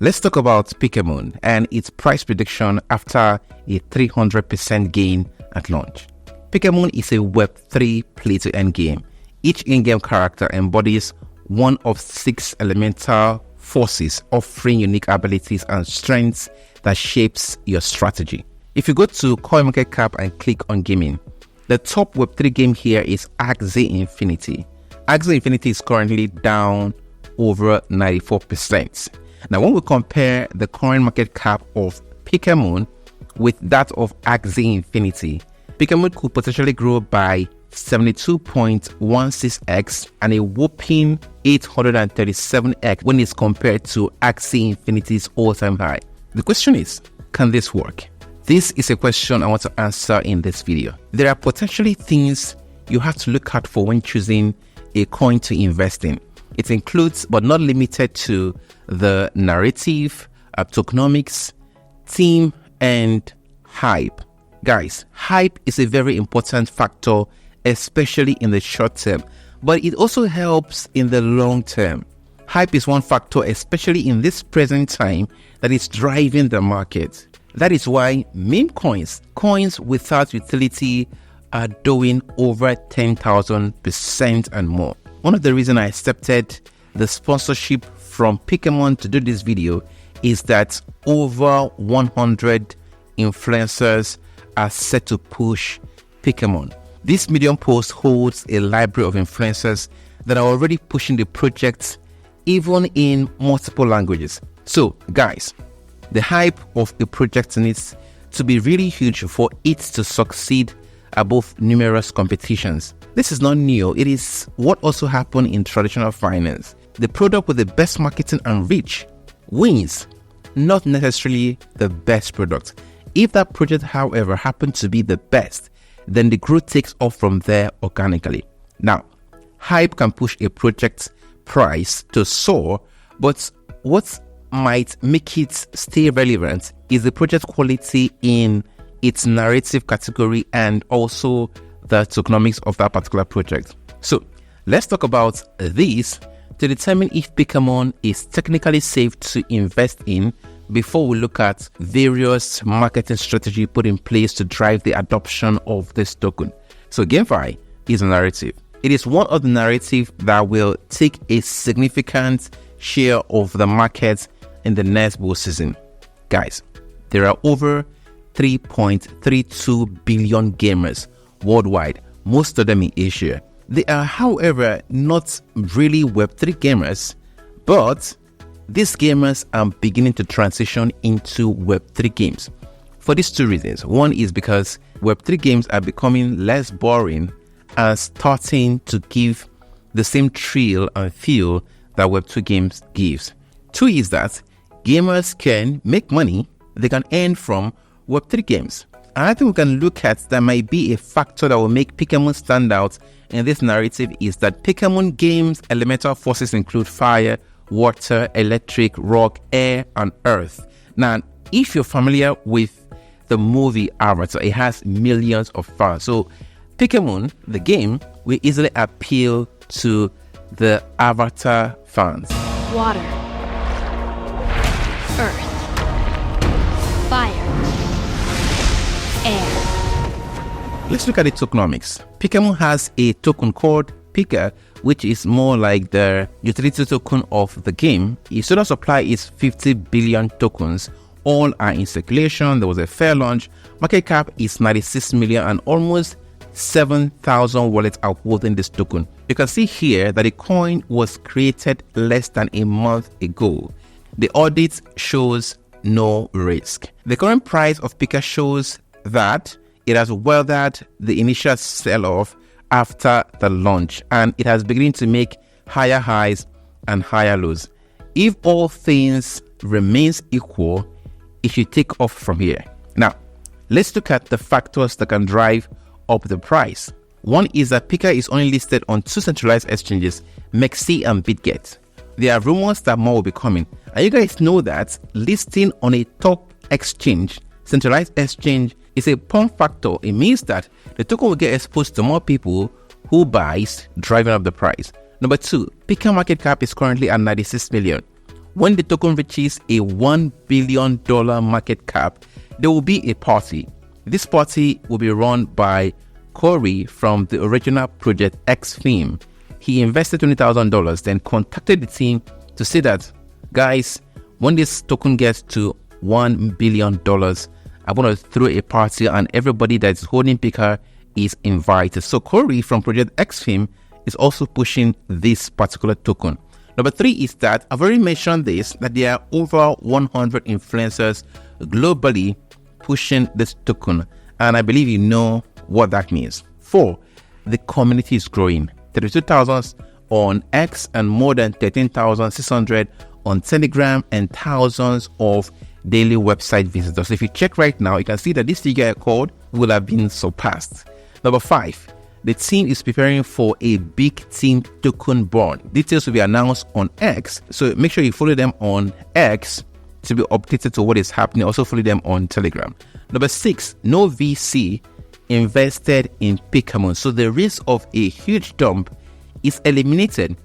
Let's talk about Pikamoon and its price prediction after a 300% gain at launch. Pikamoon is a Web3 play-to-earn game. Each in-game character embodies one of 6 elemental forces, offering unique abilities and strengths that shapes your strategy. If you go to CoinMarketCap and click on gaming, the top Web3 game here is Axie Infinity. Axie Infinity is currently down over 94%. Now, when we compare the current market cap of Pikamoon with that of Axie Infinity, Pikamoon could potentially grow by 72.16x and a whopping 837x when it's compared to Axie Infinity's all-time high. The question is, can this work? This is a question I want to answer in this video. There are potentially things you have to look out for when choosing a coin to invest in. It includes, but not limited to, the narrative, tokenomics, theme, and hype. Guys, hype is a very important factor, especially in the short term, but it also helps in the long term. Hype is one factor, especially in this present time, that is driving the market. That is why meme coins without utility, are doing over 10,000% and more. One of the reasons I accepted the sponsorship from Pikamoon to do this video is that over 100 influencers are set to push Pikamoon. This Medium post holds a library of influencers that are already pushing the project even in multiple languages. So guys, the hype of a project needs to be really huge for it to succeed above numerous competitions. This is not new. It is what also happened in traditional finance. The product with the best marketing and reach wins, not necessarily the best product. If that project, however, happens to be the best, then the growth takes off from there organically. Now, hype can push a project's price to soar, but what might make it stay relevant is the project quality in its narrative category and also the tokenomics of that particular project. So let's talk about these to determine if Pikamoon is technically safe to invest in before we look at various marketing strategies put in place to drive the adoption of this token. So GameFi is a narrative. It is one of the narratives that will take a significant share of the market in the next bull season. Guys, there are over 3.32 billion gamers worldwide, most of them in Asia. They are, however, not really Web3 gamers, but these gamers are beginning to transition into Web3 games for these 2 reasons. One is because Web3 games are becoming less boring and starting to give the same thrill and feel that Web2 games gives. 2 is that gamers can make money, they can earn from Web3 games. And I think we can look at that might be a factor that will make Pikamoon stand out in this narrative is that Pikamoon games' elemental forces include fire, water, electric, rock, air, and earth. Now, if you're familiar with the movie Avatar, it has millions of fans. So Pikamoon, the game, will easily appeal to the Avatar fans. Water, earth, fire, air. Let's look at the tokenomics. Pikamoon has a token called PIKA, which is more like the utility token of the game. Its total supply is 50 billion tokens. All are in circulation. There was a fair launch. Market cap is 96 million and almost 7,000 wallets are holding this token. You can see here that the coin was created less than a month ago. The audit shows no risk. The current price of PIKA shows that it has weathered the initial sell-off after the launch and it has begun to make higher highs and higher lows. If all things remains equal, it should take off from here. Now, let's look at the factors that can drive up the price. One is that PIKA is only listed on 2 centralized exchanges, MEXC and BitGet. There are rumors that more will be coming. And you guys know that listing on a top exchange, centralized exchange, is a pump factor. It means that the token will get exposed to more people who buys, driving up the price. Number 2, PIKA market cap is currently at 96 million. When the token reaches a $1 billion market cap, there will be a party. This party will be run by Corey from the original Project X theme. He invested $20,000, then contacted the team to say that, guys, when this token gets to $1 billion, I'm going to throw a party and everybody that's holding PIKA is invited. So Corey from Project X theme is also pushing this particular token. Number 3 is that I've already mentioned this, that there are over 100 influencers globally pushing this token, and I believe you know what that means. 4, the community is growing. 32,000 on X and more than 13,600 on Telegram and thousands of daily website visitors. If you check right now, you can see that this figure I called will have been surpassed. Number 5, the team is preparing for a big team token burn. Details will be announced on X, so make sure you follow them on X to be updated to what is happening. Also follow them on Telegram. Number 6, no VC invested in Pikamoon, so the risk of a huge dump is eliminated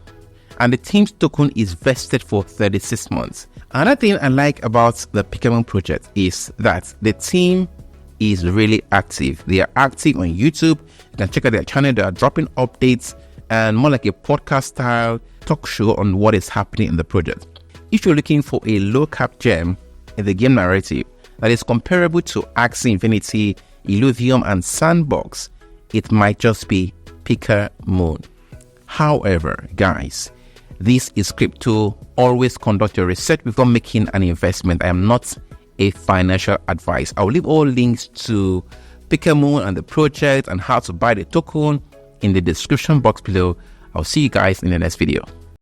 and the team's token is vested for 36 months. Another thing I like about the Pikamoon project is that the team is really active. They are active on YouTube. You can check out their channel. They are dropping updates and more like a podcast style talk show on what is happening in the project. If you're looking for a low cap gem in the game narrative that is comparable to Axie Infinity, Illuvium and Sandbox, it might just be Pikamoon. However, guys, this is crypto. Always conduct your research before making an investment. I am not a financial advice. I'll leave all links to Pikamoon and the project and how to buy the token in the description box below. I'll see you guys in the next video.